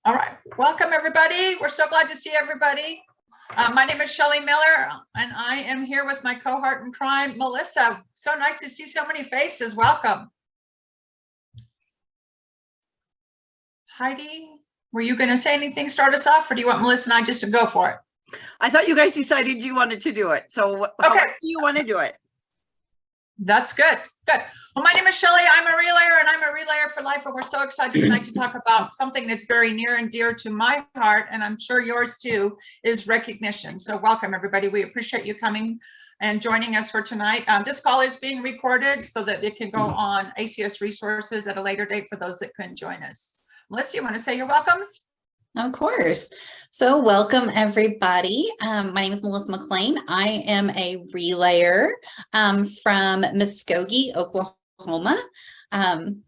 All right, welcome everybody. We're so glad to see everybody. My name is Shelley Miller and I am here with my cohort in crime, Melissa. So nice to see so many faces. Welcome. Heidi, were you going to say anything, start us off, or do you want Melissa and I just to go for it? I thought you guys decided you wanted to do it. So how do you want to do it? That's good. Good. Well, my name is Shelley. I'm a relayer and I'm a relayer for life. And we're so excited tonight to talk about something that's very near and dear to my heart, and I'm sure yours too, is recognition. So welcome everybody. We appreciate you coming and joining us for tonight. This call is being recorded so that it can go on ACS resources at a later date for those that couldn't join us. Melissa, you want to say your welcomes? Of course. So welcome everybody. My name is Melissa McLean. I am a relayer from Muskogee, Oklahoma.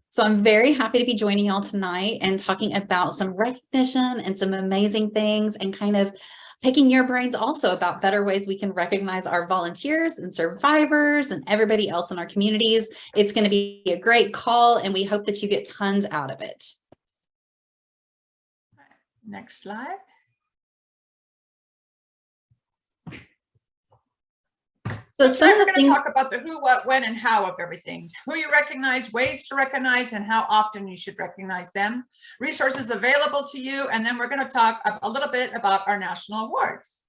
So I'm very happy to be joining y'all tonight and talking about some recognition and some amazing things, and kind of picking your brains also about better ways we can recognize our volunteers and survivors and everybody else in our communities. It's going to be a great call and we hope that you get tons out of it. Next slide. So tonight we're going to talk about the who, what, when, and how of everything. Who you recognize, ways to recognize, and how often you should recognize them. Resources available to you, and then we're going to talk a little bit about our national awards.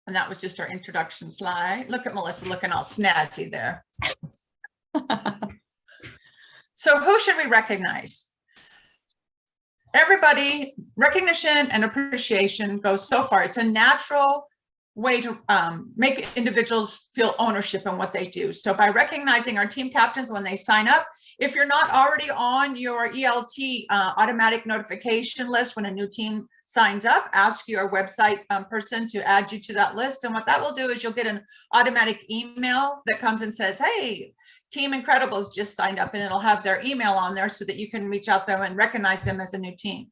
And that was just our introduction slide. Look at Melissa looking all snazzy there. So who should we recognize? Everybody, recognition and appreciation goes so far. It's a natural way to make individuals feel ownership in what they do. So by recognizing our team captains when they sign up, if you're not already on your ELT automatic notification list when a new team signs up, ask your website person to add you to that list. And what that will do is you'll get an automatic email that comes and says, hey, Team Incredibles just signed up, and it'll have their email on there so that you can reach out to them and recognize them as a new team.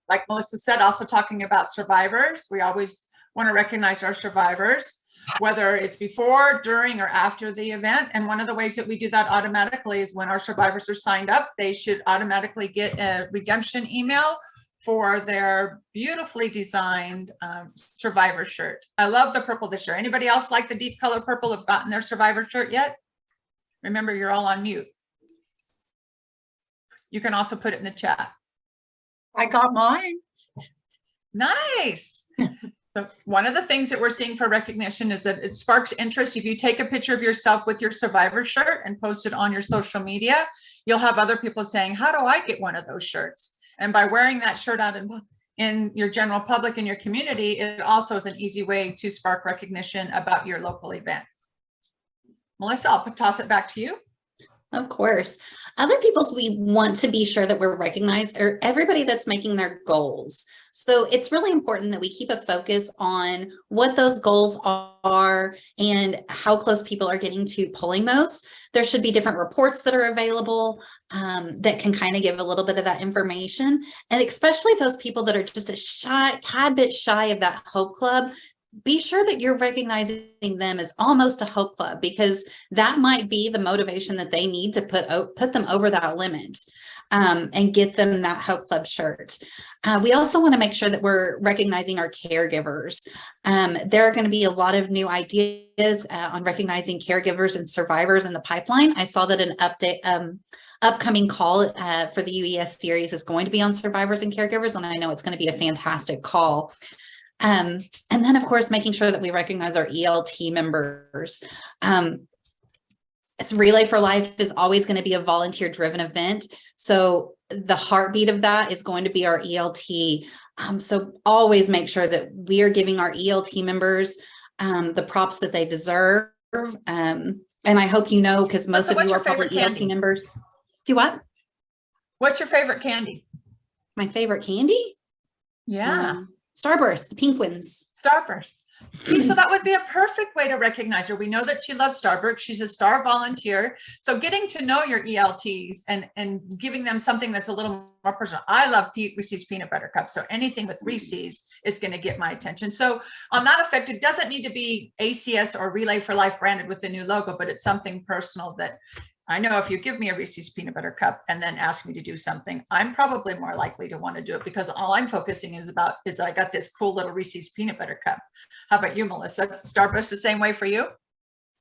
Like Melissa said, also talking about survivors. We always want to recognize our survivors, whether it's before, during, or after the event. And one of the ways that we do that automatically is when our survivors are signed up, they should automatically get a redemption email for their beautifully designed survivor shirt. I love the purple this year. Anybody else like the deep color purple have gotten their survivor shirt yet? Remember, you're all on mute. You can also put it in the chat. I got mine. Nice. So one of the things that we're seeing for recognition is that it sparks interest. If you take a picture of yourself with your survivor shirt and post it on your social media, you'll have other people saying, how do I get one of those shirts? And by wearing that shirt out in your general public, in your community, it also is an easy way to spark recognition about your local event. Melissa, I'll toss it back to you. Of course. Other people's we want to be sure that we're recognized are everybody that's making their goals. So it's really important that we keep a focus on what those goals are and how close people are getting to pulling those. There should be different reports that are available that can kind of give a little bit of that information. And especially those people that are just a tad bit shy of that Hope Club, be sure that you're recognizing them as almost a Hope Club, because that might be the motivation that they need to put them over that limit and get them that Hope Club shirt. We also want to make sure that we're recognizing our caregivers. There are going to be a lot of new ideas on recognizing caregivers and survivors in the pipeline. I saw that an upcoming call for the UES series is going to be on survivors and caregivers, and I know it's going to be a fantastic call. And then, of course, making sure that we recognize our ELT members. Relay for Life is always going to be a volunteer-driven event. So the heartbeat of that is going to be our ELT. So always make sure that we are giving our ELT members the props that they deserve. And I hope you know, because most of you are probably ELT members. Do what? What's your favorite candy? My favorite candy? Yeah. Starburst, the pink ones. Starburst. See, so that would be a perfect way to recognize her. We know that she loves Starburst. She's a star volunteer. So getting to know your ELTs and giving them something that's a little more personal. I love Reese's peanut butter cups. So anything with Reese's is going to get my attention. So on that effect, it doesn't need to be ACS or Relay for Life branded with the new logo, but it's something personal that I know if you give me a Reese's peanut butter cup and then ask me to do something, I'm probably more likely to want to do it because all I'm focusing is that I got this cool little Reese's peanut butter cup. How about you, Melissa? Starburst the same way for you?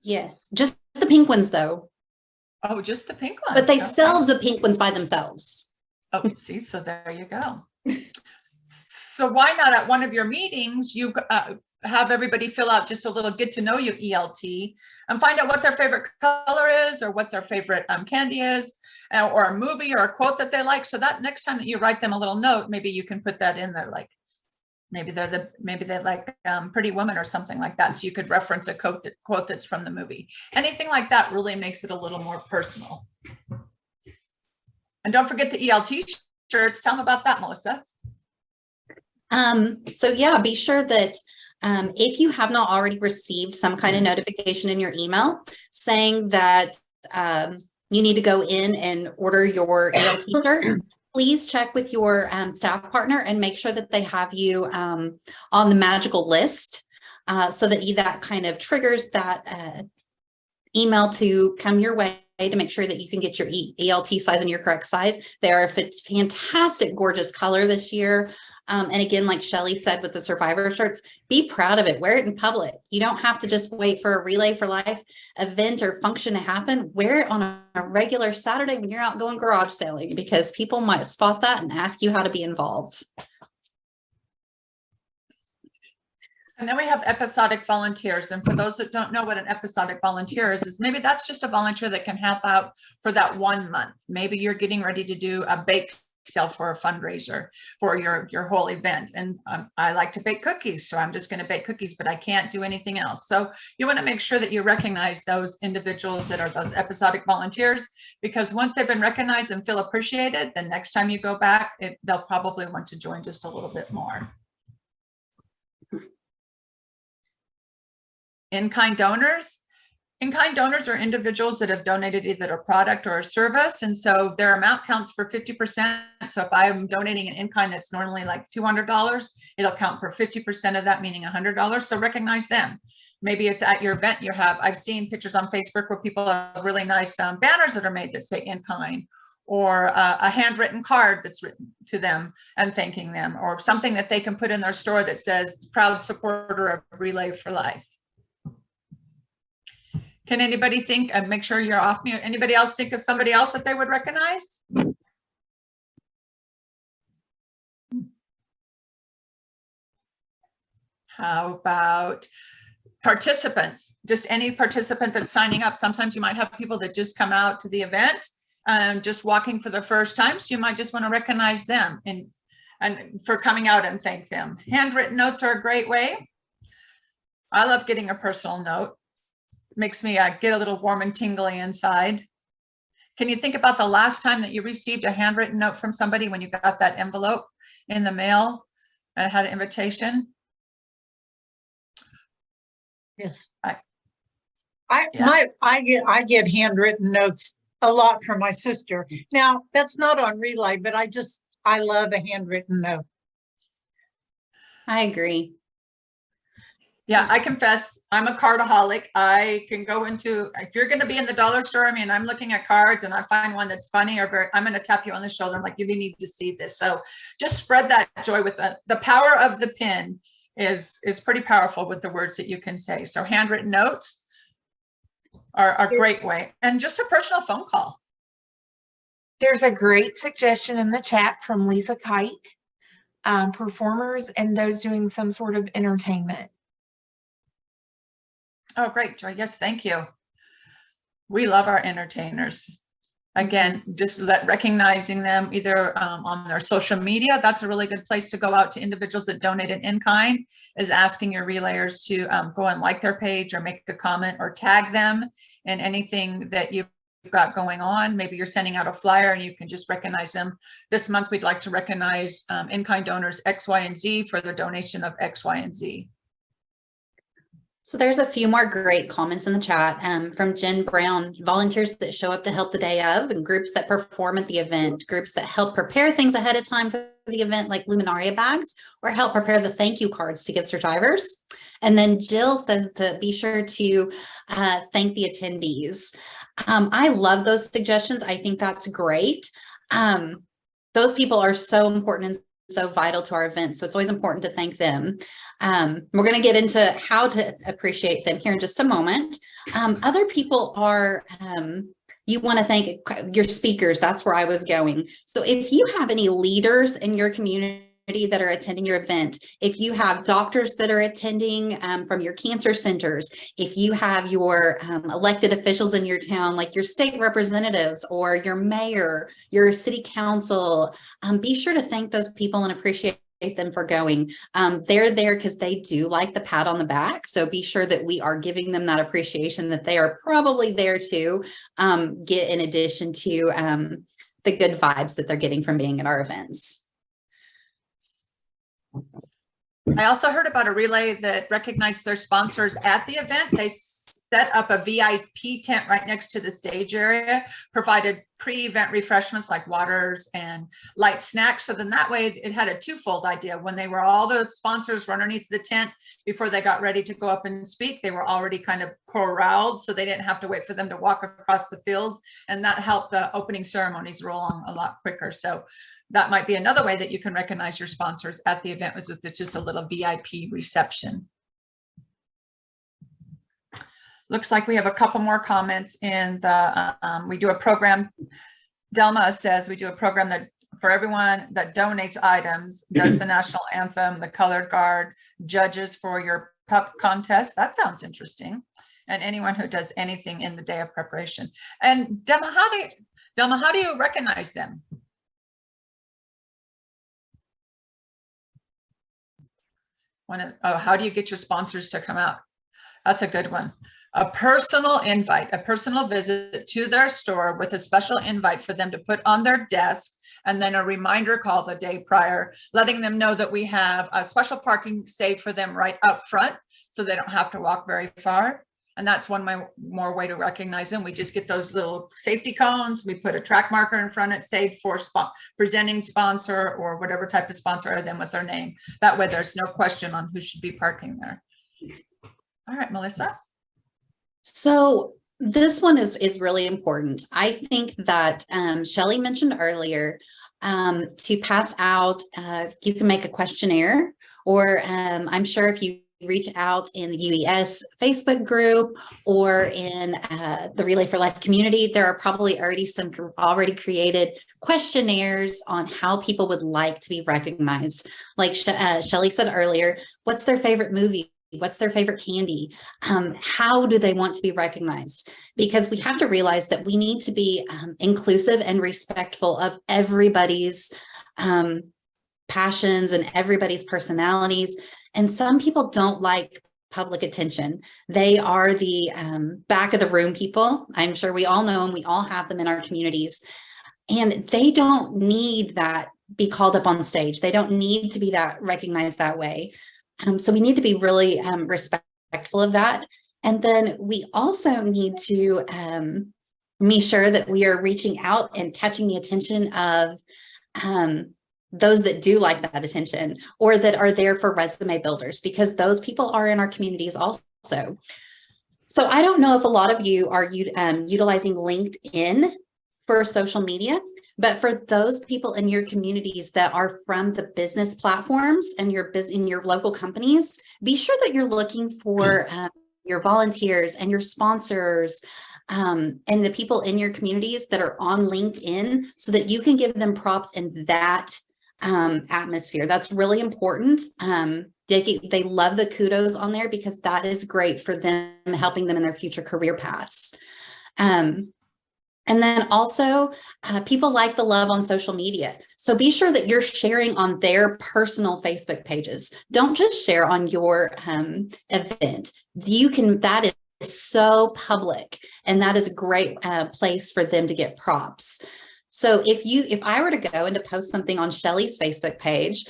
Yes, just the pink ones though. Oh, just the pink ones. But they Okay. sell the pink ones by themselves. Oh, see, so there you go. So why not at one of your meetings, you have everybody fill out just a little get to know you ELT and find out what their favorite color is or what their favorite candy is or a movie or a quote that they like. So that next time that you write them a little note, maybe you can put that in there, like maybe they like Pretty Woman or something like that. So you could reference a quote that's from the movie. Anything like that really makes it a little more personal. And don't forget the ELT shirts. Tell them about that, Melissa. So yeah, be sure that if you have not already received some kind of notification in your email saying that you need to go in and order your ELT shirt, please check with your staff partner and make sure that they have you on the magical list so that that kind of triggers that email to come your way to make sure that you can get your ELT size in your correct size. They are a fantastic, gorgeous color this year. And again, like Shelly said with the Survivor shirts, be proud of it. Wear it in public. You don't have to just wait for a Relay for Life event or function to happen. Wear it on a regular Saturday when you're out going garage sailing because people might spot that and ask you how to be involved. And then we have episodic volunteers. And for those that don't know what an episodic volunteer is maybe that's just a volunteer that can help out for that 1 month. Maybe you're getting ready to do a bake sale for a fundraiser for your whole event. And I like to bake cookies. So I'm just going to bake cookies, but I can't do anything else. So you want to make sure that you recognize those individuals that are those episodic volunteers, because once they've been recognized and feel appreciated, the next time you go back, they'll probably want to join just a little bit more. In-kind donors. In-kind donors are individuals that have donated either a product or a service, and so their amount counts for 50%. So if I'm donating an in-kind that's normally like $200, it'll count for 50% of that, meaning $100. So recognize them. Maybe it's at your event you have. I've seen pictures on Facebook where people have really nice banners that are made that say in-kind, or a handwritten card that's written to them and thanking them, or something that they can put in their store that says proud supporter of Relay for Life. Can anybody think, and make sure you're off mute, anybody else think of somebody else that they would recognize? How about participants? Just any participant that's signing up. Sometimes you might have people that just come out to the event and just walking for the first time. So you might just want to recognize them and for coming out and thank them. Handwritten notes are a great way. I love getting a personal note. Makes me get a little warm and tingly inside. Can you think about the last time that you received a handwritten note from somebody when you got that envelope in the mail and had an invitation? Yes. Yeah. I get handwritten notes a lot from my sister. Now that's not on Relay, but I love a handwritten note. I agree. Yeah, I confess, I'm a cardaholic. I can go into, if you're going to be in the dollar store, I mean, I'm looking at cards and I find one that's funny or I'm going to tap you on the shoulder. I'm like, you need to see this. So just spread that joy with that. The power of the pen is pretty powerful with the words that you can say. So handwritten notes are a great way. And just a personal phone call. There's a great suggestion in the chat from Lisa Kite, performers and those doing some sort of entertainment. Oh, great, Joy. Yes, thank you. We love our entertainers. Again, just recognizing them either on their social media. That's a really good place to go out to individuals that donated in kind, is asking your relayers to go and like their page or make a comment or tag them in anything that you've got going on. Maybe you're sending out a flyer and you can just recognize them. This month, we'd like to recognize in-kind donors X, Y, and Z for their donation of X, Y, and Z. So there's a few more great comments in the chat from Jen Brown. Volunteers that show up to help the day of, and groups that perform at the event, groups that help prepare things ahead of time for the event, like Luminaria bags, or help prepare the thank you cards to give survivors. And then Jill says to be sure to thank the attendees. I love those suggestions. I think that's great. Those people are so important and so vital to our events. So it's always important to thank them. We're going to get into how to appreciate them here in just a moment. Other people are, you want to thank your speakers. That's where I was going. So if you have any leaders in your community that are attending your event, if you have doctors that are attending from your cancer centers, if you have your elected officials in your town, like your state representatives or your mayor, your city council, be sure to thank those people and appreciate them for going. They're there because they do like the pat on the back. So be sure that we are giving them that appreciation that they are probably there to get, in addition to the good vibes that they're getting from being at our events. I also heard about a relay that recognized their sponsors at the event. They set up a VIP tent right next to the stage area, provided pre-event refreshments like waters and light snacks. So then that way it had a twofold idea. When they were, all the sponsors were underneath the tent before they got ready to go up and speak, they were already kind of corralled, so they didn't have to wait for them to walk across the field. And that helped the opening ceremonies roll on a lot quicker. So that might be another way that you can recognize your sponsors at the event, was with just a little VIP reception. Looks like we have a couple more comments in the, we do a program, Delma says we do a program that for everyone that donates items, does the national anthem, the colored guard, judges for your pup contest. That sounds interesting. And anyone who does anything in the day of preparation. And Delma, how do you recognize them? How do you get your sponsors to come out? That's a good one. A personal invite, a personal visit to their store with a special invite for them to put on their desk, and then a reminder call the day prior, letting them know that we have a special parking saved for them right up front, so they don't have to walk very far. And that's one more way to recognize them. We just get those little safety cones. We put a track marker in front, it saved for presenting sponsor or whatever type of sponsor, or them with their name. That way there's no question on who should be parking there. All right, Melissa. So this one is really important. I think that Shelley mentioned earlier, to pass out, you can make a questionnaire, or I'm sure if you reach out in the UES Facebook group or in the Relay for Life community, there are probably already some already created questionnaires on how people would like to be recognized. Like Shelley said earlier, what's their favorite movie? What's their favorite candy? How do they want to be recognized? Because we have to realize that we need to be inclusive and respectful of everybody's passions and everybody's personalities. And some people don't like public attention. They are the back of the room people. I'm sure we all know them. We all have them in our communities. And they don't need that be called up on stage. They don't need to be that recognized that way. So we need to be really respectful of that. And then we also need to be sure that we are reaching out and catching the attention of those that do like that attention, or that are there for resume builders, because those people are in our communities also. So I don't know if a lot of you are utilizing LinkedIn for social media, but for those people in your communities that are from the business platforms and in your local companies, be sure that you're looking for your volunteers and your sponsors and the people in your communities that are on LinkedIn, so that you can give them props in that atmosphere. That's really important. They love the kudos on there, because that is great for them, helping them in their future career paths. And then also, people like the love on social media. So be sure that you're sharing on their personal Facebook pages. Don't just share on your event. That is so public, and that is a great place for them to get props. So if I were to go and to post something on Shelley's Facebook page,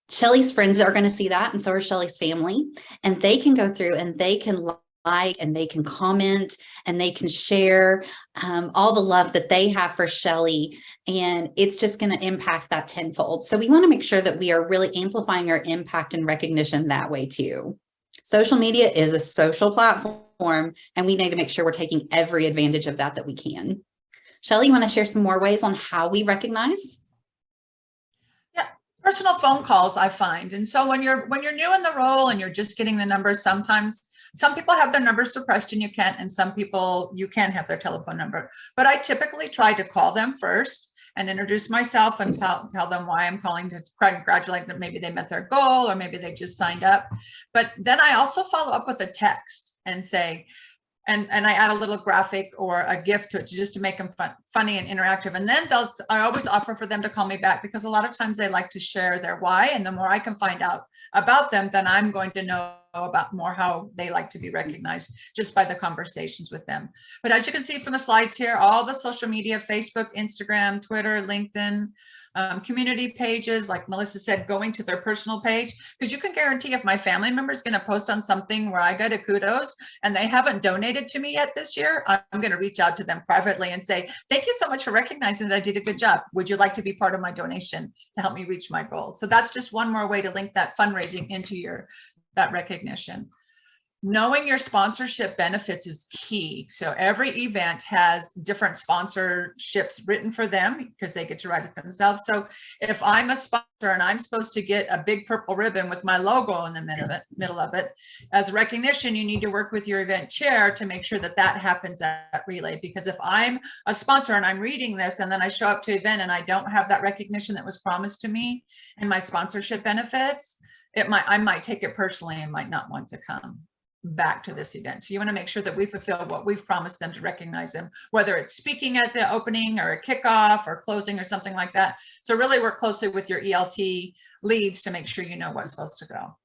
Shelly's friends are going to see that, and so are Shelly's family, and they can go through and they can like and they can comment and they can share all the love that they have for Shelly, and it's just going to impact that tenfold. So we want to make sure that we are really amplifying our impact and recognition that way too. Social media is a social platform, and we need to make sure we're taking every advantage of that we can. Shelly, you want to share some more ways on how we recognize? Personal phone calls, I find. And so when you're new in the role and you're just getting the numbers, sometimes some people have their numbers suppressed and you can't, and some people you can have their telephone number. But I typically try to call them first and introduce myself and tell them why I'm calling, to congratulate them. Maybe they met their goal or maybe they just signed up. But then I also follow up with a text and say, and I add a little graphic or a gift to it just to make them funny and interactive. And then I always offer for them to call me back, because a lot of times they like to share their why. And the more I can find out about them, then I'm going to know about more how they like to be recognized just by the conversations with them. But as you can see from the slides here, all the social media, Facebook, Instagram, Twitter, LinkedIn, community pages, like Melissa said, going to their personal page, because you can guarantee if my family member is going to post on something where I get a kudos and they haven't donated to me yet this year, I'm going to reach out to them privately and say, thank you so much for recognizing that I did a good job. Would you like to be part of my donation to help me reach my goals? So that's just one more way to link that fundraising into that recognition. Knowing your sponsorship benefits is key. So every event has different sponsorships written for them because they get to write it themselves. So if I'm a sponsor and I'm supposed to get a big purple ribbon with my logo in the middle of it, as recognition, you need to work with your event chair to make sure that that happens at Relay. Because if I'm a sponsor and I'm reading this and then I show up to an event and I don't have that recognition that was promised to me and my sponsorship benefits, I might take it personally and might not want to come back to this event. So you want to make sure that we fulfill what we've promised them to recognize them, whether it's speaking at the opening or a kickoff or closing or something like that. So really work closely with your ELT leads to make sure you know what's supposed to go.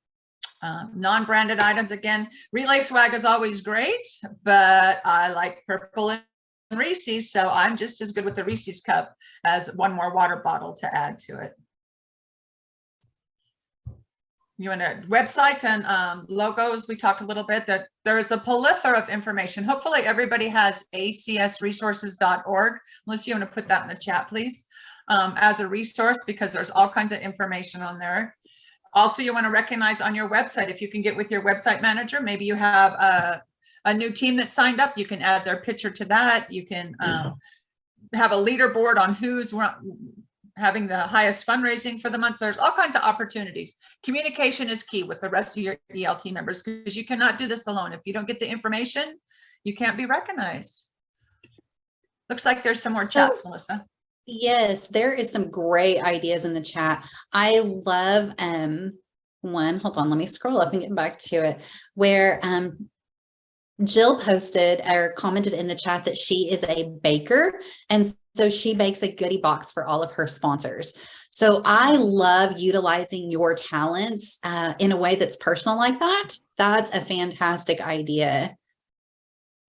Non-branded items, again, Relay swag is always great, but I like purple and Reese's, so I'm just as good with the Reese's cup as one more water bottle to add to it. You want to websites and logos. We talked a little bit that there is a plethora of information. Hopefully everybody has acsresources.org. Melissa, you want to put that in the chat, please, as a resource, because there's all kinds of information on there. Also, you want to recognize on your website, if you can get with your website manager, maybe you have a new team that signed up, you can add their picture to that. You can have a leaderboard on who's having the highest fundraising for the month. There's all kinds of opportunities. Communication is key with the rest of your ELT members, because you cannot do this alone. If you don't get the information, you can't be recognized. Looks like there's some more chats, Melissa. Yes, there is some great ideas in the chat. I love one, hold on, let me scroll up and get back to it, where Jill posted or commented in the chat that she is a baker, and so she bakes a goodie box for all of her sponsors. So I love utilizing your talents in a way that's personal like that. That's a fantastic idea.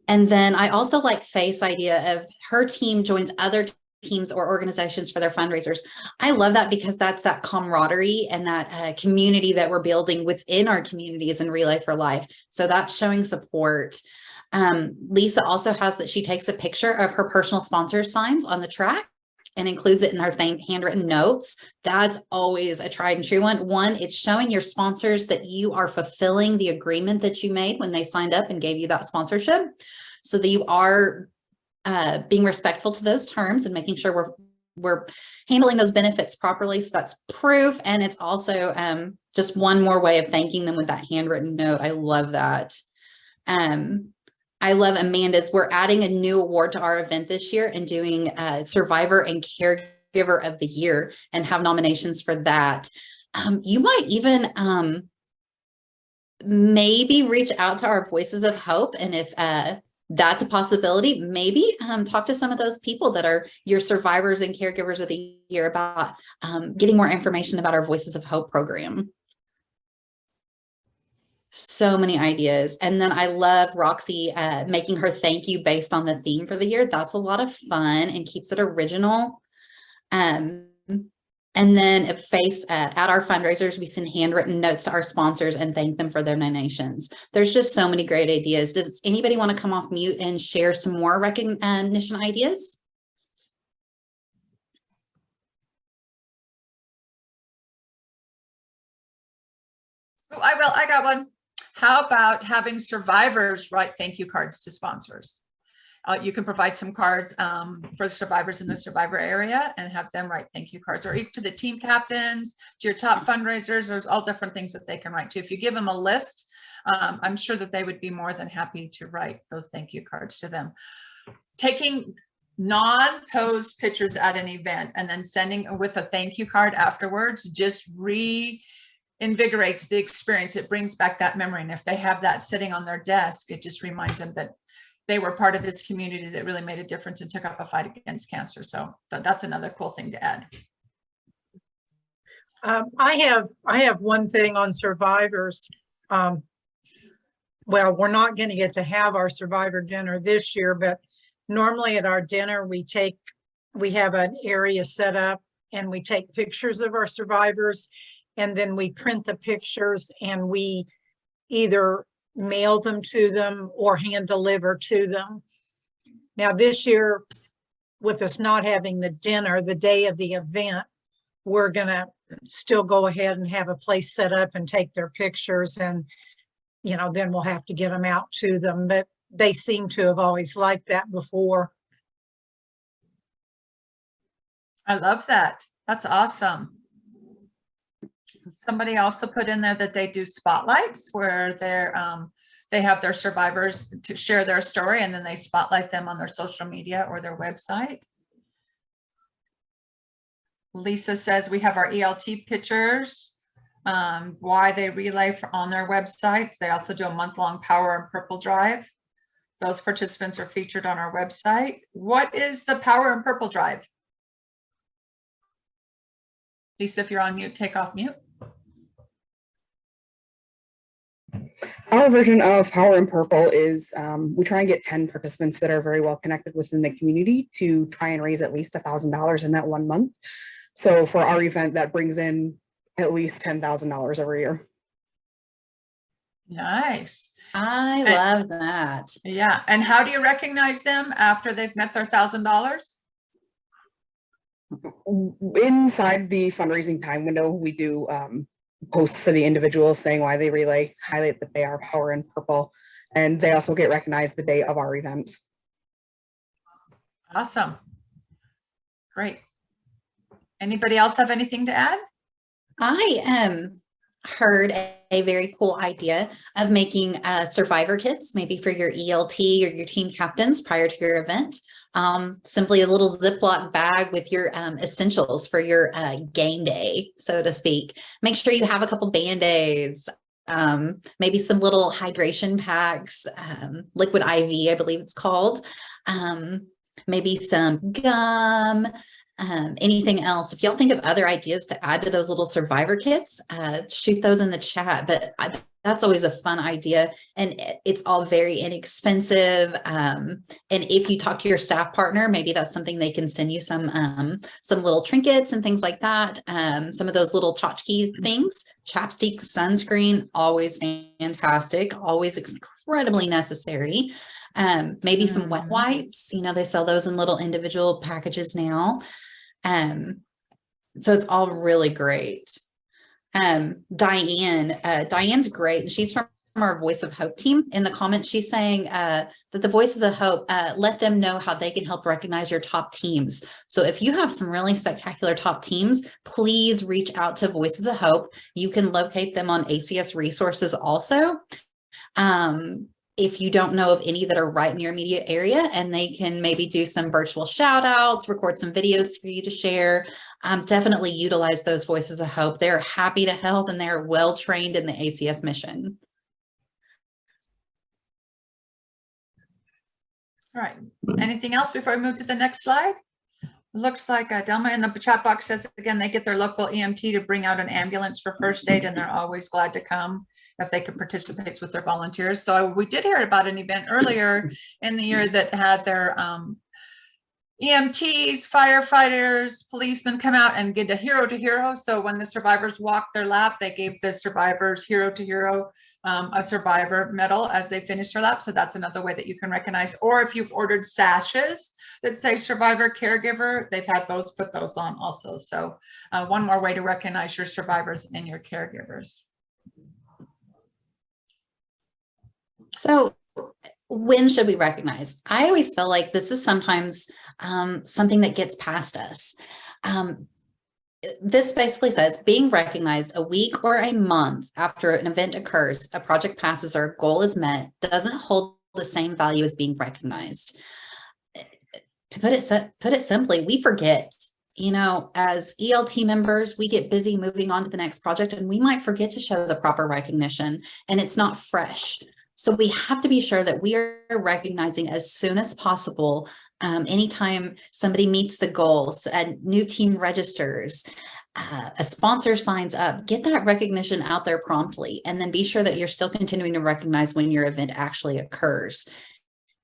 And then I also like Faith's idea of her team joins other teams or organizations for their fundraisers. I love that, because that's that camaraderie and that community that we're building within our communities in Relay for Life. So that's showing support. Lisa also has that she takes a picture of her personal sponsor signs on the track and includes it in her handwritten notes. That's always a tried and true one. One, it's showing your sponsors that you are fulfilling the agreement that you made when they signed up and gave you that sponsorship, so that you are being respectful to those terms and making sure we're handling those benefits properly. So that's proof. And it's also just one more way of thanking them with that handwritten note. I love that. I love Amanda's. We're adding a new award to our event this year and doing Survivor and Caregiver of the Year, and have nominations for that. You might even maybe reach out to our Voices of Hope, and if that's a possibility, maybe talk to some of those people that are your survivors and caregivers of the year about getting more information about our Voices of Hope program. So many ideas. And then I love Roxy making her thank you based on the theme for the year. That's a lot of fun and keeps it original. And then at our fundraisers, we send handwritten notes to our sponsors and thank them for their donations. There's just so many great ideas. Does anybody want to come off mute and share some more recognition ideas? Oh, I will. I got one. How about having survivors write thank you cards to sponsors? You can provide some cards for survivors in the survivor area and have them write thank you cards, or to the team captains, to your top fundraisers. There's all different things that they can write to. If you give them a list, I'm sure that they would be more than happy to write those thank you cards to them. Taking non-posed pictures at an event and then sending with a thank you card afterwards just reinvigorates the experience. It brings back that memory. And if they have that sitting on their desk, it just reminds them that they were part of this community that really made a difference and took up a fight against cancer. So that's another cool thing to add. I have one thing on survivors. Well, we're not going to get to have our survivor dinner this year, but normally at our dinner, we have an area set up and we take pictures of our survivors, and then we print the pictures and we either mail them to them or hand deliver to them. Now this year, with us not having the dinner the day of the event, we're gonna still go ahead and have a place set up and take their pictures, and then we'll have to get them out to them. But they seem to have always liked that before. I love that. That's awesome. Somebody also put in there that they do spotlights where they have their survivors to share their story, and then they spotlight them on their social media or their website. Lisa says we have our ELT pictures, why they relay on their website. They also do a month-long Power in Purple drive. Those participants are featured on our website. What is the Power in Purple drive? Lisa, if you're on mute, take off mute. Our version of Power in Purple is we try and get 10 participants that are very well connected within the community to try and raise at least $1,000 in that 1 month. So for our event, that brings in at least $10,000 every year. Nice. I love that. Yeah. And how do you recognize them after they've met their $1,000? Inside the fundraising time window, we do post for the individuals saying why they relay, highlight that they are Power in Purple, and they also get recognized the day of our event. Awesome. Great. Anybody else have anything to add? I heard a very cool idea of making survivor kits, maybe for your ELT or your team captains prior to your event. Simply a little Ziploc bag with your essentials for your game day, so to speak. Make sure you have a couple Band-Aids, maybe some little hydration packs, liquid IV, I believe it's called, maybe some gum, anything else. If y'all think of other ideas to add to those little survivor kits, shoot those in the chat. But that's always a fun idea, and it's all very inexpensive. And if you talk to your staff partner, maybe that's something they can send you some little trinkets and things like that. Some of those little tchotchke things, chapstick, sunscreen, always fantastic, always incredibly necessary. Maybe some wet wipes, they sell those in little individual packages now. So it's all really great. Diane's great. And she's from our Voice of Hope team. In the comments, she's saying that the Voices of Hope, let them know how they can help recognize your top teams. So if you have some really spectacular top teams, please reach out to Voices of Hope. You can locate them on ACS resources also. If you don't know of any that are right in your immediate area, and they can maybe do some virtual shout outs, record some videos for you to share, definitely utilize those Voices of Hope. They're happy to help, and they're well trained in the ACS mission. All right. Anything else before we move to the next slide? Looks like Delma in the chat box says, again, they get their local EMT to bring out an ambulance for first aid, and they're always glad to come if they could participate with their volunteers. So we did hear about an event earlier in the year that had their EMTs, firefighters, policemen come out and get a hero to hero. So when the survivors walked their lap, they gave the survivors hero to hero a survivor medal as they finished their lap. So that's another way that you can recognize. Or if you've ordered sashes that say survivor caregiver, they've had those, put those on also. So one more way to recognize your survivors and your caregivers. So when should we recognize? I always feel like this is sometimes something that gets past us. This basically says being recognized a week or a month after an event occurs, a project passes or a goal is met, doesn't hold the same value as being recognized. To put it simply, we forget. You know, as ELT members, we get busy moving on to the next project, and we might forget to show the proper recognition, and it's not fresh. So we have to be sure that we are recognizing as soon as possible. Anytime somebody meets the goals, a new team registers, a sponsor signs up, get that recognition out there promptly, and then be sure that you're still continuing to recognize when your event actually occurs.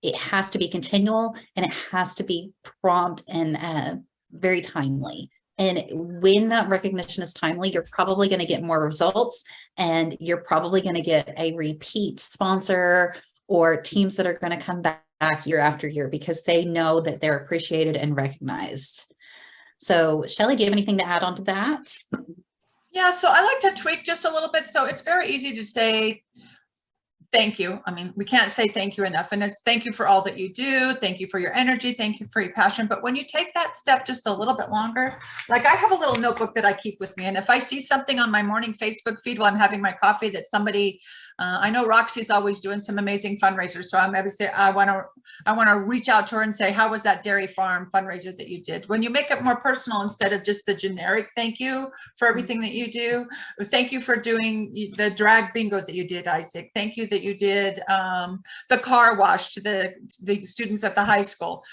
It has to be continual, and it has to be prompt and very timely. And when that recognition is timely, you're probably going to get more results, and you're probably going to get a repeat sponsor or teams that are going to come back year after year because they know that they're appreciated and recognized. So Shelley, do you have anything to add on to that? Yeah, so I like to tweak just a little bit. So it's very easy to say thank you. I mean, we can't say thank you enough. And it's thank you for all that you do. Thank you for your energy. Thank you for your passion. But when you take that step just a little bit longer, like I have a little notebook that I keep with me. And if I see something on my morning Facebook feed while I'm having my coffee that somebody, I know Roxy's always doing some amazing fundraisers. So I'm maybe say, I want to reach out to her and say, how was that dairy farm fundraiser that you did? When you make it more personal instead of just the generic thank you for everything that you do. Thank you for doing the drag bingo that you did, Isaac. Thank you that you did the car wash to the students at the high school.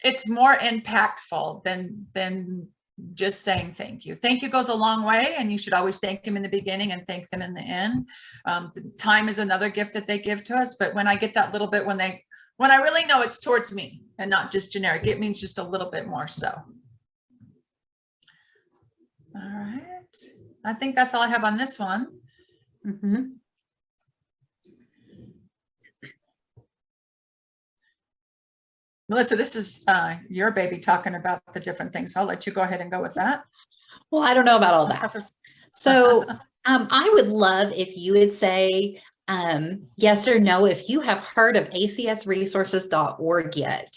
It's more impactful than just saying thank you. Thank you goes a long way, and you should always thank them in the beginning and thank them in the end. The time is another gift that they give to us, but when I get that little bit, when I really know it's towards me and not just generic, it means just a little bit more so. All right. I think that's all I have on this one. Mm-hmm. Melissa, this is your baby talking about the different things. I'll let you go ahead and go with that. Well, I don't know about all that. So I would love if you would say yes or no if you have heard of acsresources.org yet.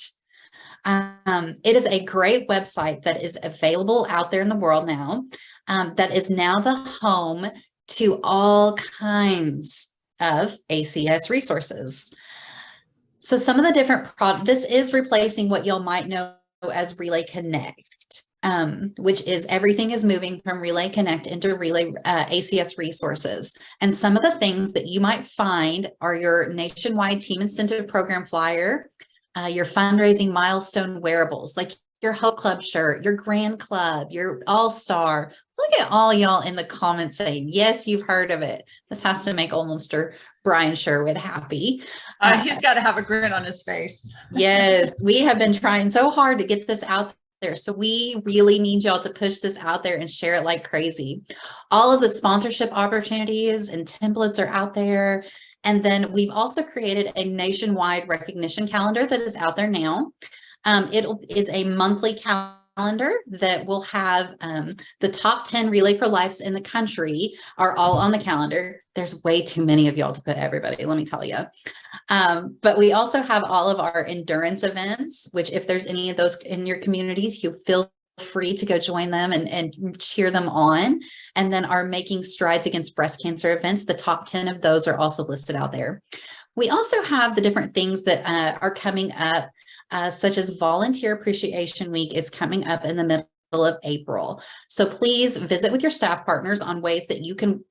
It is a great website that is available out there in the world now, that is now the home to all kinds of ACS resources. So some of the different products, this is replacing what y'all might know as Relay Connect, which is everything is moving from Relay Connect into Relay ACS resources. And some of the things that you might find are your nationwide team incentive program flyer, your fundraising milestone wearables, like your Hope Club shirt, your Grand Club, your All-Star. Look at all y'all in the comments saying, yes, you've heard of it. This has to make Old Ulster Brian Sherwood happy. He's got to have a grin on his face. Yes, we have been trying so hard to get this out there. So we really need y'all to push this out there and share it like crazy. All of the sponsorship opportunities and templates are out there. And then we've also created a nationwide recognition calendar that is out there now. It is a monthly calendar that will have the top 10 Relay for Lives in the country are all on the calendar. There's way too many of y'all to put everybody, let me tell you. But we also have all of our endurance events, which if there's any of those in your communities, you feel free to go join them and cheer them on. And then our Making Strides Against Breast Cancer events, the top 10 of those are also listed out there. We also have the different things that are coming up, such as Volunteer Appreciation Week is coming up in the middle of April. So please visit with your staff partners on ways that you can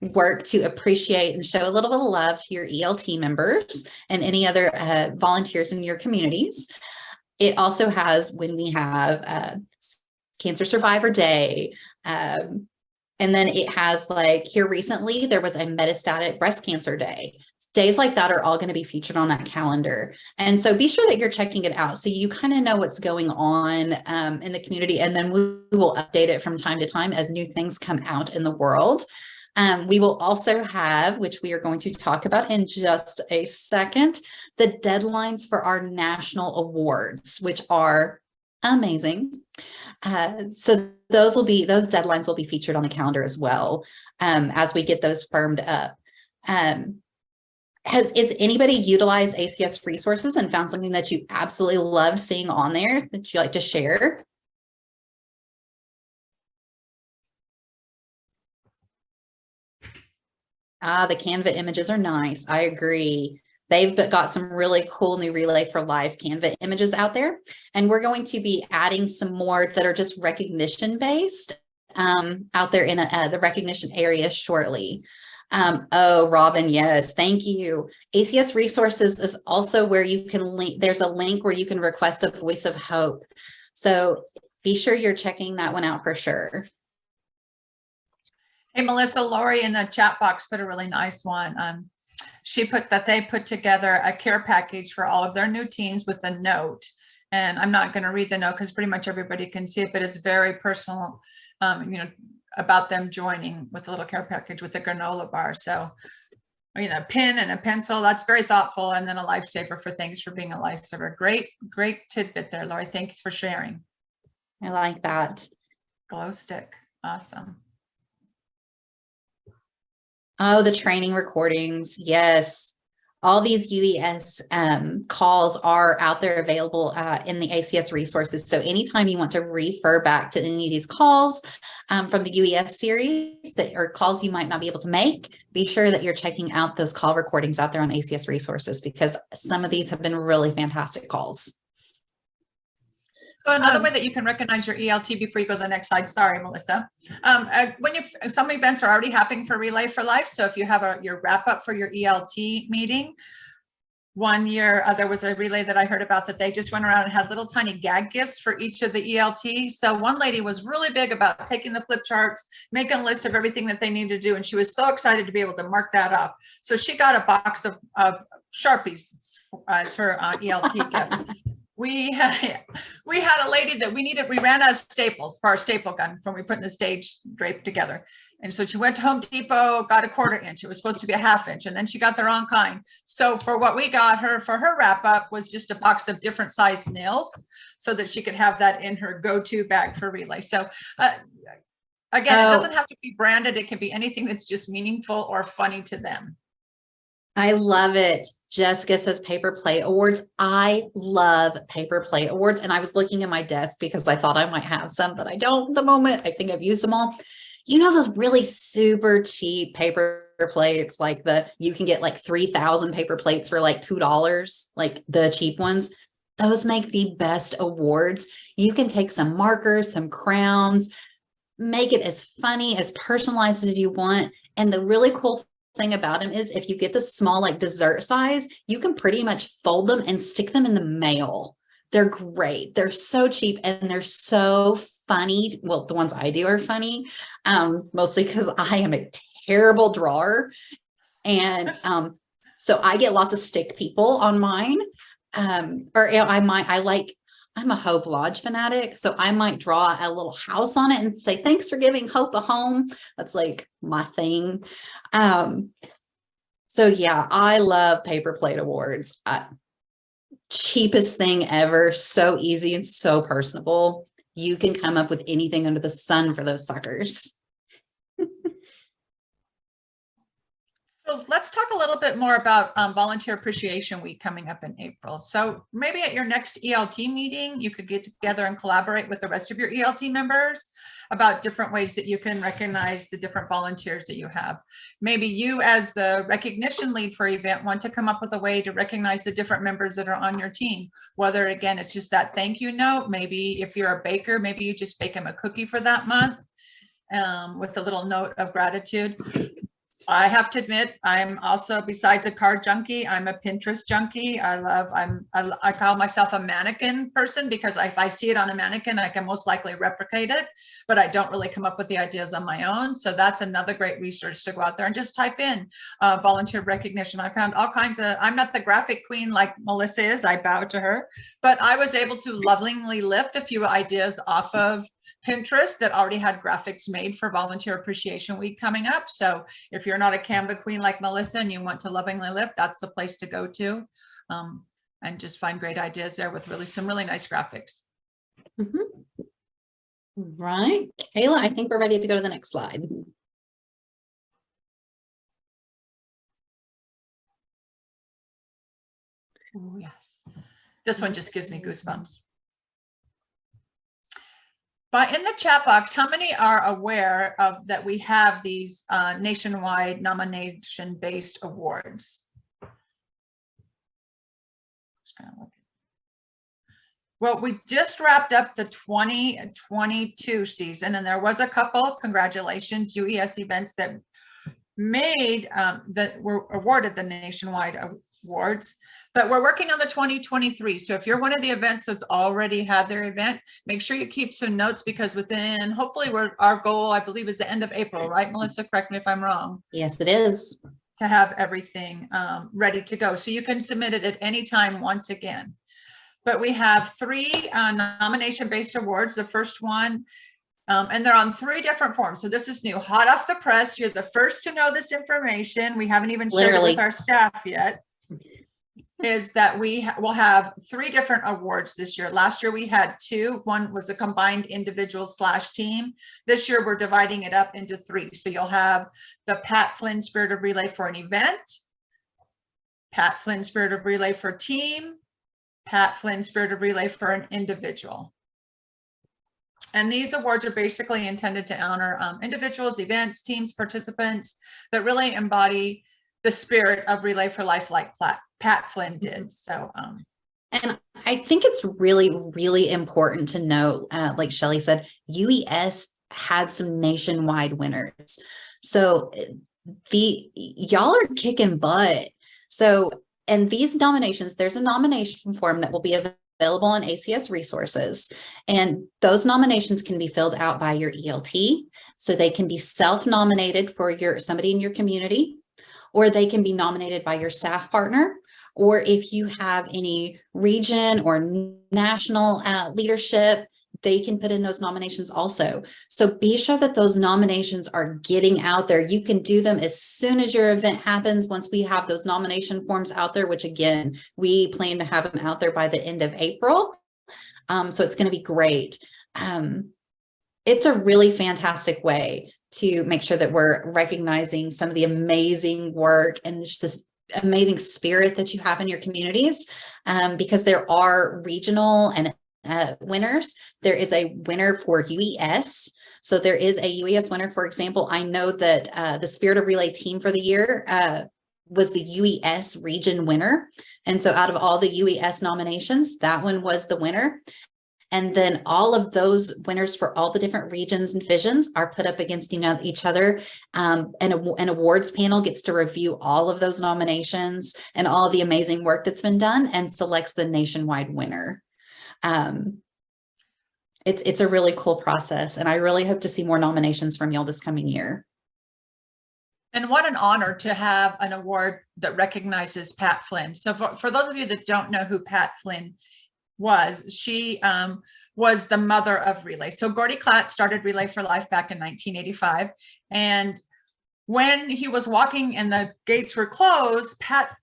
work to appreciate and show a little bit of love to your ELT members and any other volunteers in your communities. It also has when we have Cancer Survivor Day. And then it has like here recently, there was a Metastatic Breast Cancer Day. days like that are all going to be featured on that calendar. And so be sure that you're checking it out so you kind of know what's going on in the community. And then we will update it from time to time as new things come out in the world. We will also have, which we are going to talk about in just a second, the deadlines for our national awards, which are amazing. So those deadlines will be featured on the calendar as well as we get those firmed up. Has anybody utilized ACS resources and found something that you absolutely loved seeing on there that you like to share? The Canva images are nice. I agree. They've got some really cool new Relay for Life Canva images out there. And we're going to be adding some more that are just recognition based out there in the recognition area shortly. Oh, Robin, yes, thank you. ACS resources is also where you can link. There's a link where you can request a voice of hope. So be sure you're checking that one out for sure. Hey, Melissa, Lori in the chat box put a really nice one. She put that they put together a care package for all of their new teams with a note. And I'm not going to read the note because pretty much everybody can see it, but it's very personal, about them joining with a little care package with a granola bar. So, a pen and a pencil, that's very thoughtful. And then a lifesaver for thanks for being a lifesaver. Great tidbit there, Lori. Thanks for sharing. I like that. Glow stick. Awesome. Oh, the training recordings. Yes. All these UES calls are out there available in the ACS resources. So anytime you want to refer back to any of these calls from the UES series or calls you might not be able to make, be sure that you're checking out those call recordings out there on ACS resources because some of these have been really fantastic calls. So another way that you can recognize your ELT before you go to the next slide, sorry, Melissa. Some events are already happening for Relay for Life. So if you have your wrap up for your ELT meeting, one year there was a relay that I heard about that they just went around and had little tiny gag gifts for each of the ELT. So one lady was really big about taking the flip charts, making a list of everything that they needed to do. And she was so excited to be able to mark that up. So she got a box of Sharpies as her ELT gift. We had a lady that we ran out of staples for our staple gun when we put in the stage drape together. And so she went to Home Depot, got a 1/4 inch. It was supposed to be a 1/2 inch. And then she got the wrong kind. So for what we got her for her wrap up was just a box of different size nails so that she could have that in her go-to bag for Relay. So again, it doesn't have to be branded. It can be anything that's just meaningful or funny to them. I love it. Jessica says paper plate awards. I love paper plate awards. And I was looking at my desk because I thought I might have some, but I don't at the moment. I think I've used them all. You know, those really super cheap paper plates, like you can get like 3,000 paper plates for like $2, like the cheap ones. Those make the best awards. You can take some markers, some crowns, make it as funny, as personalized as you want. And the really cool thing about them is if you get the small, like dessert size, you can pretty much fold them and stick them in the mail. They're great. They're so cheap and they're so funny. Well, the ones I do are funny, mostly because I am a terrible drawer. And so I get lots of stick people on mine. I'm a Hope Lodge fanatic. So I might draw a little house on it and say, thanks for giving Hope a home. That's like my thing. So yeah, I love paper plate awards. Cheapest thing ever. So easy and so personable. You can come up with anything under the sun for those suckers. So let's talk a little bit more about Volunteer Appreciation Week coming up in April. So maybe at your next ELT meeting, you could get together and collaborate with the rest of your ELT members about different ways that you can recognize the different volunteers that you have. Maybe you as the recognition lead for event want to come up with a way to recognize the different members that are on your team. Whether again, it's just that thank you note. Maybe if you're a baker, maybe you just bake them a cookie for that month with a little note of gratitude. I have to admit, I'm also, besides a car junkie, I'm a Pinterest junkie. I call myself a mannequin person because if I see it on a mannequin, I can most likely replicate it, but I don't really come up with the ideas on my own. So that's another great resource to go out there and just type in volunteer recognition. I found all kinds of, I'm not the graphic queen like Melissa is, I bow to her, but I was able to lovingly lift a few ideas off of Pinterest that already had graphics made for Volunteer Appreciation Week coming up. So if you're not a Canva queen like Melissa and you want to lovingly lift, that's the place to go to, and just find great ideas there with some really nice graphics. Right. Kayla, I think we're ready to go to the next slide. Oh, yes. This one just gives me goosebumps. But in the chat box, how many are aware of that we have these nationwide nomination-based awards? Well, we just wrapped up the 2022 season, and there was a couple, congratulations, UES events that made that were awarded the nationwide awards. But we're working on the 2023. So if you're one of the events that's already had their event, make sure you keep some notes, because within, hopefully our goal, I believe, is the end of April, right, Melissa? Correct me if I'm wrong. Yes, it is. To have everything ready to go. So you can submit it at any time once again. But we have 3 nomination-based awards. The first one, and they're on 3 different forms. So this is new, hot off the press. You're the first to know this information. We haven't even shared it with our staff yet. Is that we will have 3 different awards this year. Last year we had 2. One was a combined individual/team. This year we're dividing it up into 3. So you'll have the Pat Flynn Spirit of Relay for an event, Pat Flynn Spirit of Relay for team, Pat Flynn Spirit of Relay for an individual. And these awards are basically intended to honor individuals, events, teams, participants that really embody the spirit of Relay for Life like Pat Flynn did. So, and I think it's really, really important to know, like Shelly said, UES had some nationwide winners. So y'all are kicking butt. So, and these nominations, there's a nomination form that will be available on ACS resources. And those nominations can be filled out by your ELT. So they can be self-nominated for somebody in your community, or they can be nominated by your staff partner, or if you have any region or national leadership, they can put in those nominations also. So be sure that those nominations are getting out there. You can do them as soon as your event happens. Once we have those nomination forms out there, which again, we plan to have them out there by the end of April. So it's going to be great. It's a really fantastic way to make sure that we're recognizing some of the amazing work and just this amazing spirit that you have in your communities, because there are regional and winners. There is a winner for UES. So there is a UES winner. For example, I know that the Spirit of Relay team for the year was the UES region winner. And so out of all the UES nominations, that one was the winner. And then all of those winners for all the different regions and visions are put up against each other. And an awards panel gets to review all of those nominations and all the amazing work that's been done and selects the nationwide winner. It's a really cool process, and I really hope to see more nominations from y'all this coming year. And what an honor to have an award that recognizes Pat Flynn. So for those of you that don't know who Pat Flynn was, she was the mother of Relay. So Gordy Klatt started Relay for Life back in 1985. And when he was walking and the gates were closed, Pat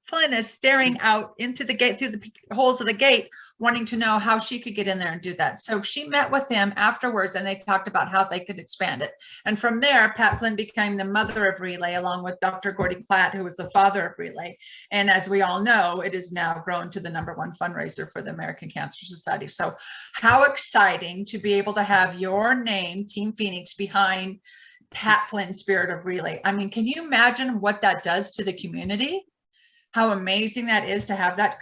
Flynn is staring out into the gate, through the holes of the gate, wanting to know how she could get in there and do that. So she met with him afterwards and they talked about how they could expand it. And from there, Pat Flynn became the mother of Relay, along with Dr. Gordy Klatt, who was the father of Relay. And as we all know, it is now grown to the #1 fundraiser for the American Cancer Society. So how exciting to be able to have your name, Team Phoenix, behind Pat Flynn Spirit of Relay. I mean, can you imagine what that does to the community? How amazing that is to have that,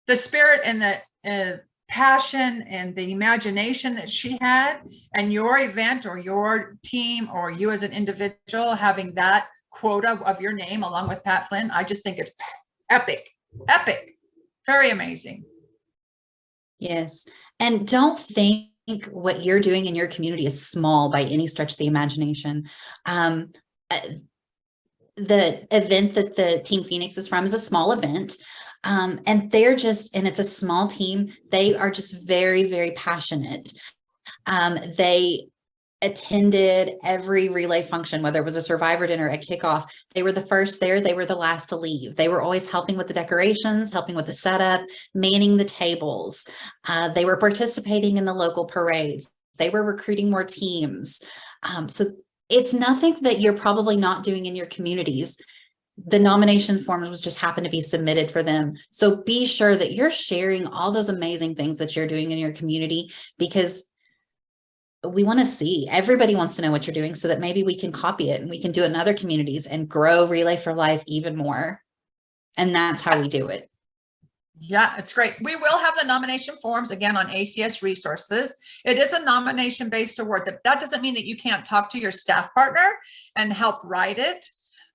the spirit and the passion and the imagination that she had, and your event or your team or you as an individual having that quota of your name along with Pat Flynn, I just think it's epic, epic, very amazing. Yes. And don't think what you're doing in your community is small by any stretch of the imagination. The event that the Team Phoenix is from is a small event. And it's a small team. They are just very, very passionate. They attended every relay function, whether it was a survivor dinner, a kickoff. They were the first there. They were the last to leave. They were always helping with the decorations, helping with the setup, manning the tables. They were participating in the local parades. They were recruiting more teams. So it's nothing that you're probably not doing in your communities. The nomination form was just happened to be submitted for them. So be sure that you're sharing all those amazing things that you're doing in your community, because we want to see, everybody wants to know what you're doing so that maybe we can copy it and we can do it in other communities and grow Relay for Life even more. And that's how we do it. Yeah, it's great. We will have the nomination forms again on ACS resources. It is a nomination-based award. That doesn't mean that you can't talk to your staff partner and help write it.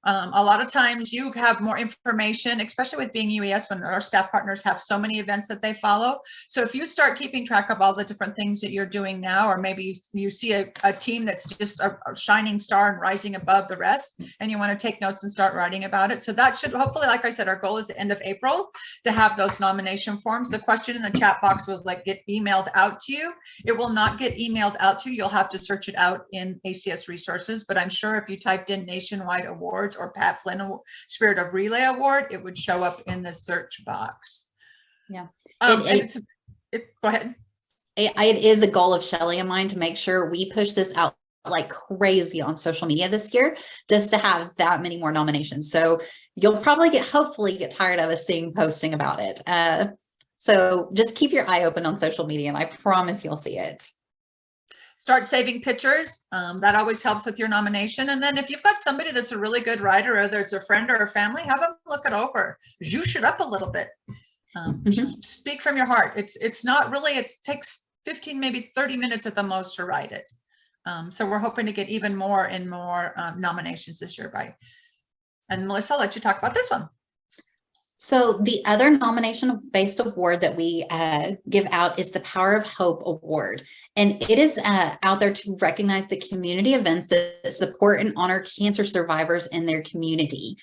A lot of times you have more information, especially with being UES, when our staff partners have so many events that they follow. So if you start keeping track of all the different things that you're doing now, or maybe you see a team that's just a shining star and rising above the rest, and you want to take notes and start writing about it. So that should hopefully, like I said, our goal is the end of April to have those nomination forms. The question in the chat box will get emailed out to you. It will not get emailed out to you. You'll have to search it out in ACS resources, but I'm sure if you typed in Nationwide Awards or Pat Flynn Spirit of Relay Award, it would show up in the search box. Yeah. Go ahead. It is a goal of Shelly and mine to make sure we push this out like crazy on social media this year, just to have that many more nominations. So you'll probably hopefully get tired of us posting about it. So just keep your eye open on social media and I promise you'll see it. Start saving pictures. That always helps with your nomination. And then if you've got somebody that's a really good writer, or there's a friend or a family, have them look it over. Zhoosh it up a little bit. Speak from your heart. It's not really, it takes 15, maybe 30 minutes at the most to write it. So we're hoping to get even more and more nominations this year, and Melissa, I'll let you talk about this one. So the other nomination-based award that we give out is the Power of Hope Award. And it is out there to recognize the community events that support and honor cancer survivors in their community.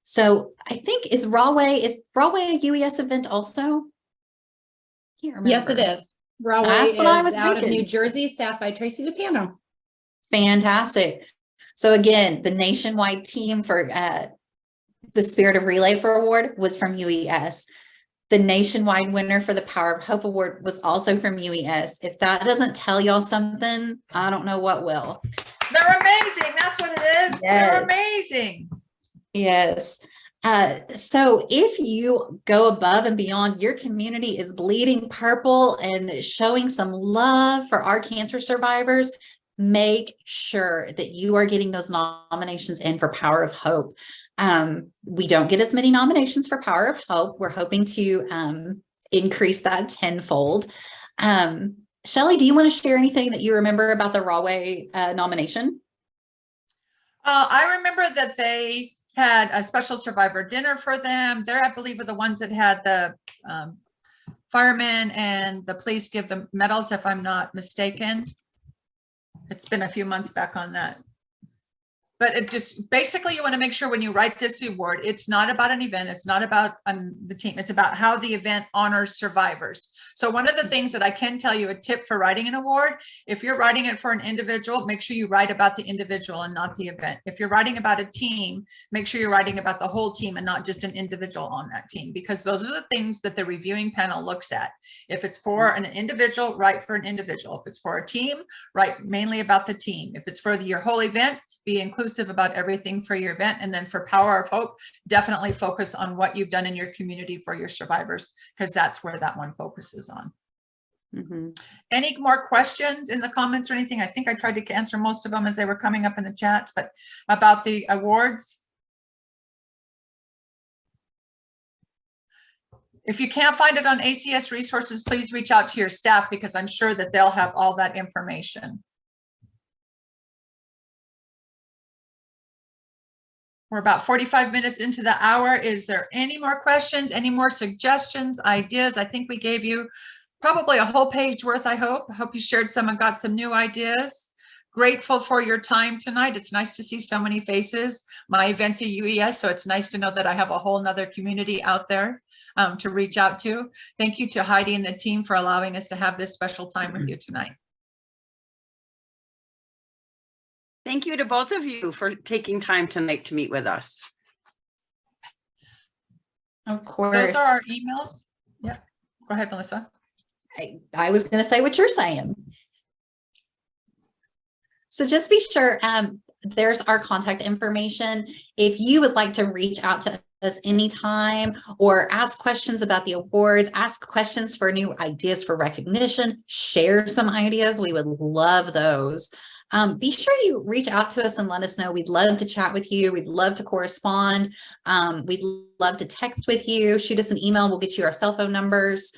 So I think, is Rawway a UES event also? Yes, it is. Rawway is out of New Jersey, staffed by Tracy DePiano. Fantastic. So again, the nationwide team for the Spirit of Relay for Award was from UES. The nationwide winner for the Power of Hope Award was also from UES. If that doesn't tell y'all something, I don't know what will. They're amazing. That's what it is. Yes. They're amazing. Yes. So if you go above and beyond, your community is bleeding purple and showing some love for our cancer survivors, make sure that you are getting those nominations in for Power of Hope. We don't get as many nominations for Power of Hope. We're hoping to increase that tenfold. Shelly, do you want to share anything that you remember about the Rawway nomination? I remember that they had a special survivor dinner for them. They're, I believe, are the ones that had the firemen and the police give them medals, if I'm not mistaken. It's been a few months back on that. But it just basically, you want to make sure when you write this award, it's not about an event. It's not about the team. It's about how the event honors survivors. So one of the things that I can tell you, a tip for writing an award, if you're writing it for an individual, make sure you write about the individual and not the event. If you're writing about a team, make sure you're writing about the whole team and not just an individual on that team, because those are the things that the reviewing panel looks at. If it's for an individual, write for an individual. If it's for a team, write mainly about the team. If it's for your whole event, be inclusive about everything for your event. And then for Power of Hope, definitely focus on what you've done in your community for your survivors, because that's where that one focuses on. Mm-hmm. Any more questions in the comments or anything? I think I tried to answer most of them as they were coming up in the chat, but about the awards. If you can't find it on ACS resources, please reach out to your staff because I'm sure that they'll have all that information. We're about 45 minutes into the hour. Is there any more questions, any more suggestions, ideas? I think we gave you probably a whole page worth, I hope. I hope you shared some and got some new ideas. Grateful for your time tonight. It's nice to see so many faces. My event's at UES, so it's nice to know that I have a whole nother community out there to reach out to. Thank you to Heidi and the team for allowing us to have this special time with you tonight. Thank you to both of you for taking time tonight to meet with us. Of course. Those are our emails. Yeah, go ahead, Melissa. I was going to say what you're saying. So just be sure, there's our contact information. If you would like to reach out to us anytime or ask questions about the awards, ask questions for new ideas for recognition, share some ideas, we would love those. Be sure you reach out to us and let us know. We'd love to chat with you. We'd love to correspond. We'd love to text with you, shoot us an email. We'll get you our cell phone numbers.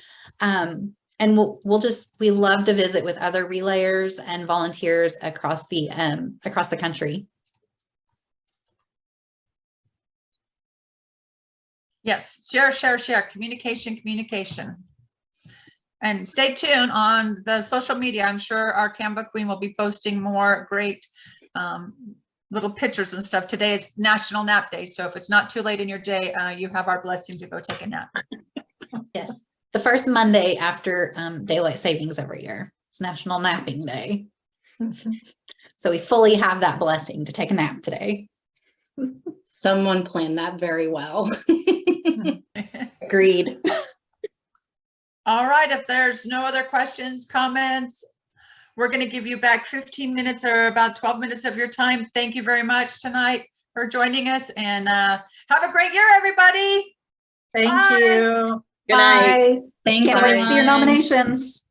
And we love to visit with other relayers and volunteers across the country. Yes, share, communication. And stay tuned on the social media. I'm sure our Canva Queen will be posting more great little pictures and stuff. Today is National Nap Day, so if it's not too late in your day, you have our blessing to go take a nap. Yes, the first Monday after daylight savings every year. It's National Napping Day. So we fully have that blessing to take a nap today. Someone planned that very well. Agreed. All right, if there's no other questions, comments, we're going to give you back 15 minutes or about 12 minutes of your time. Thank you very much tonight for joining us, and have a great year, everybody. Thank Bye. you. Good night. Bye. Thanks, Can't wait to see your everyone. nominations.